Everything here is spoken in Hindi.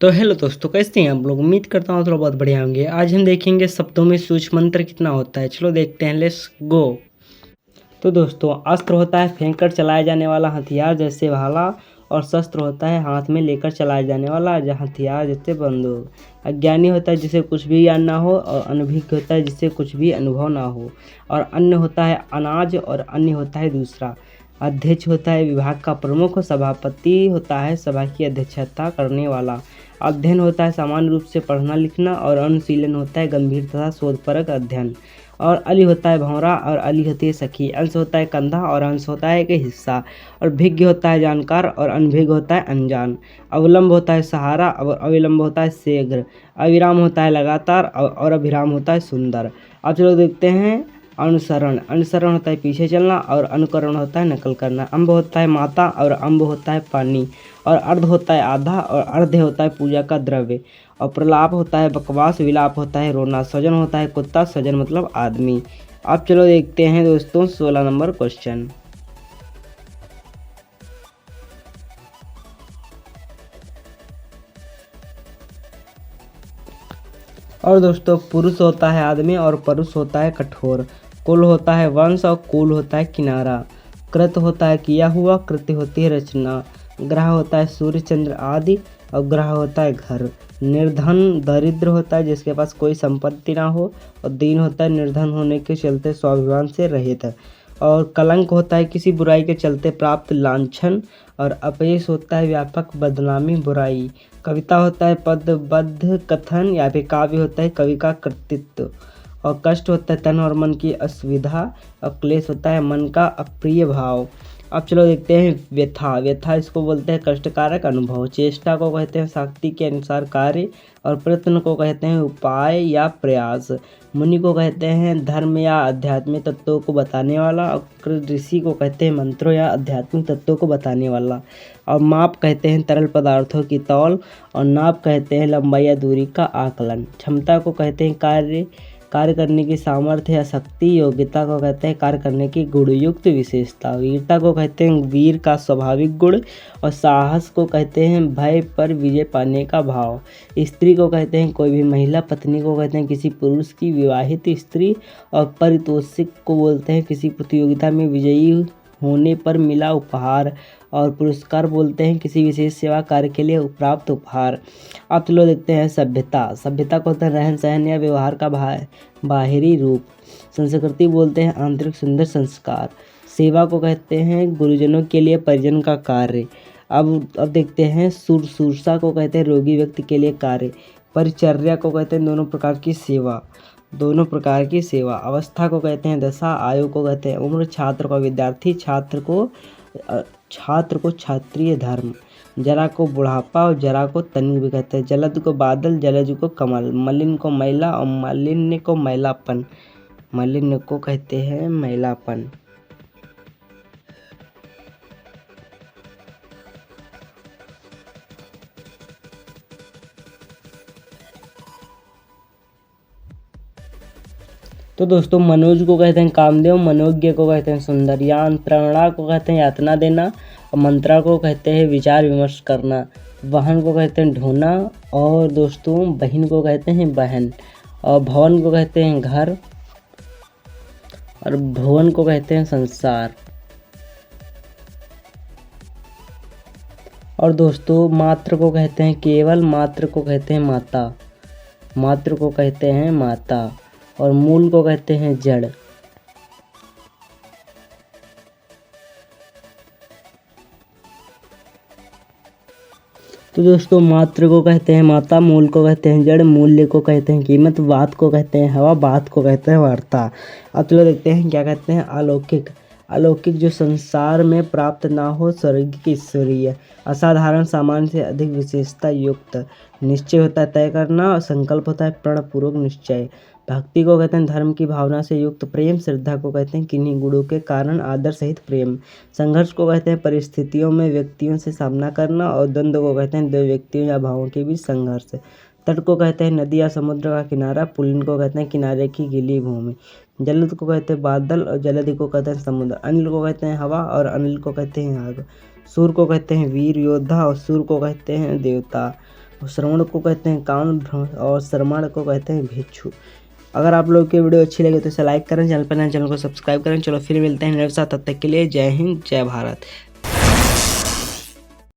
तो हेलो दोस्तों, कैसे हैं आप लोग। उम्मीद करता हूँ थोड़ा बहुत बढ़िया होंगे। आज हम देखेंगे शब्दों में सूक्ष्म मंत्र कितना होता है। चलो देखते हैं, लेट्स गो। तो दोस्तों, अस्त्र होता है फेंक कर चलाया जाने वाला हथियार जैसे भाला, और शस्त्र होता है हाथ में लेकर चलाया जाने वाला हथियार जैसे बंदूक। अज्ञानी होता है जिसे कुछ भी ज्ञान ना हो, और अनभिज्ञ होता है जिसे कुछ भी अनुभव ना हो। और अन्न होता है अनाज, और अन्य होता है दूसरा। अध्यक्ष होता है विभाग का प्रमुख, सभापति होता है सभा की अध्यक्षता करने वाला। अध्ययन होता है सामान्य रूप से पढ़ना लिखना, और अनुशीलन होता है गंभीर तथा शोधपरक अध्ययन। और अली होता है भंवरा, और अली होती है सखी। अंश होता है कंधा, और अंश होता है एक हिस्सा। और भिज्ञ होता है जानकार, और अनभिज्ञ होता है अनजान। अवलंब होता है सहारा, और अविलंब होता है शीघ्र। अविराम होता है लगातार, और अभिराम होता है सुंदर। अब चलो देखते हैं अनुसरण। अनुसरण होता है पीछे चलना, और अनुकरण होता है नकल करना। अम्ब होता है माता, और अम्ब होता है पानी। और अर्ध होता है आधा, और अर्ध होता है पूजा का द्रव्य। और प्रलाप होता है बकवास, विलाप होता है रोना। स्वजन होता है कुत्ता, स्वजन मतलब आदमी। अब चलो देखते हैं दोस्तों 16 नंबर क्वेश्चन। और दोस्तों, पुरुष होता है आदमी, और परुष होता है कठोर। कुल होता है वंश, और कुल होता है किनारा। कृत होता है किया हुआ, कृत्य होती है रचना। ग्रह होता है सूर्य चंद्र आदि, और ग्रह होता है घर। निर्धन दरिद्र होता है जिसके पास कोई संपत्ति ना हो, और दीन होता है निर्धन होने के चलते स्वाभिमान से रहित। और कलंक होता है किसी बुराई के चलते प्राप्त लांछन। और अपयश होता है व्यापक बदनामी बुराई। कविता होता है पदबद्ध कथन, या फिर काव्य होता है कवि का कृतित्व। और कष्ट होता है तन और मन की असुविधा। और क्लेश होता है मन का अप्रिय भाव। अब चलो देखते हैं व्यथा। व्यथा इसको बोलते हैं कष्टकारक अनुभव। चेष्टा को कहते हैं शक्ति के अनुसार कार्य। और प्रयत्न को कहते हैं उपाय या प्रयास। मुनि को कहते हैं धर्म या आध्यात्मिक तत्वों को बताने वाला। और ऋषि को कहते हैं मंत्रों या आध्यात्मिक तत्वों को बताने वाला। और माप कहते हैं तरल पदार्थों की तौल। और नाप कहते हैं लंबाई या दूरी का आकलन। क्षमता को कहते हैं कार्य करने की सामर्थ्य या शक्ति। योग्यता को कहते हैं कार्य करने की गुणयुक्त विशेषता। वीरता को कहते हैं वीर का स्वाभाविक गुण। और साहस को कहते हैं भय पर विजय पाने का भाव। स्त्री को कहते हैं कोई भी महिला। पत्नी को कहते हैं किसी पुरुष की विवाहित स्त्री। और पारितोषिक को बोलते हैं किसी प्रतियोगिता में विजयी होने पर मिला उपहार। और पुरस्कार बोलते हैं किसी विशेष सेवा कार्य के लिए प्राप्त उपहार। अब चलो देखते हैं सभ्यता। सभ्यता को होता है रहन सहन या व्यवहार का बाहरी रूप। संस्कृति बोलते हैं आंतरिक सुंदर संस्कार। सेवा को कहते हैं गुरुजनों के लिए परिजन का कार्य। अब देखते हैं शुश्रूषा को कहते हैं रोगी व्यक्ति के लिए कार्य। परिचर्या को कहते हैं दोनों प्रकार की सेवा। अवस्था को कहते हैं दशा। आयु को कहते हैं उम्र। छात्र को विद्यार्थी। छात्र को क्षत्रिय धर्म। जरा को बुढ़ापा, और जरा को तनिक भी कहते हैं। जलद को बादल, जलज को कमल। मलिन को मैला, और मालिन्य को मैलापन। मालिन्य को कहते हैं मैलापन। तो दोस्तों, मनोज को कहते हैं कामदेव। मनोज्ञ को कहते हैं सुंदर। यांत्रणा को कहते हैं यातना देना। और मंत्रा को कहते हैं विचार विमर्श करना। वाहन को कहते हैं ढोना। और दोस्तों, बहन को कहते हैं बहन। और भवन को कहते हैं घर। और भुवन को कहते हैं संसार। और दोस्तों, मात्र को कहते हैं केवल। मात्र को कहते हैं माता। मात्र को कहते हैं माता। और मूल को कहते हैं जड़। तो दोस्तों, मात्र को कहते हैं माता, मूल को कहते हैं जड़, मूल्य को कहते हैं कीमत, बात को कहते हैं हवा, बात को कहते हैं वार्ता। अब चलो देखते हैं क्या कहते हैं अलौकिक। अलौकिक जो संसार में प्राप्त ना हो, स्वर्ग की ईश्वरीय। असाधारण सामान्य से अधिक विशेषता युक्त। निश्चय होता है तय करना, और संकल्प होता है प्रणपूर्वक निश्चय। भक्ति को कहते हैं धर्म की भावना से युक्त प्रेम। श्रद्धा को कहते हैं किन्हीं गुणों के कारण आदर सहित प्रेम। संघर्ष को कहते हैं परिस्थितियों में व्यक्तियों से सामना करना। और द्वंद्व को कहते हैं दो व्यक्तियों या भावों के बीच संघर्ष। तट को कहते हैं नदी या समुद्र का किनारा। पुलिन को कहते हैं किनारे की गीली भूमि। जलद को कहते हैं बादल, और जलधि को कहते हैं समुद्र। अनिल को कहते हैं हवा, और अनिल को कहते हैं आग। सूर को कहते हैं वीर योद्धा, और सूर को कहते हैं देवता। श्रवण को कहते हैं कान भ्रमण और श्रवण को कहते हैं भिक्षु। अगर आप लोग की वीडियो अच्छी लगे तो इसे लाइक करें, चैनल पर नए चैनल को सब्सक्राइब करें। चलो फिर मिलते हैं नए साथ, तब तक के लिए जय हिंद जय भारत।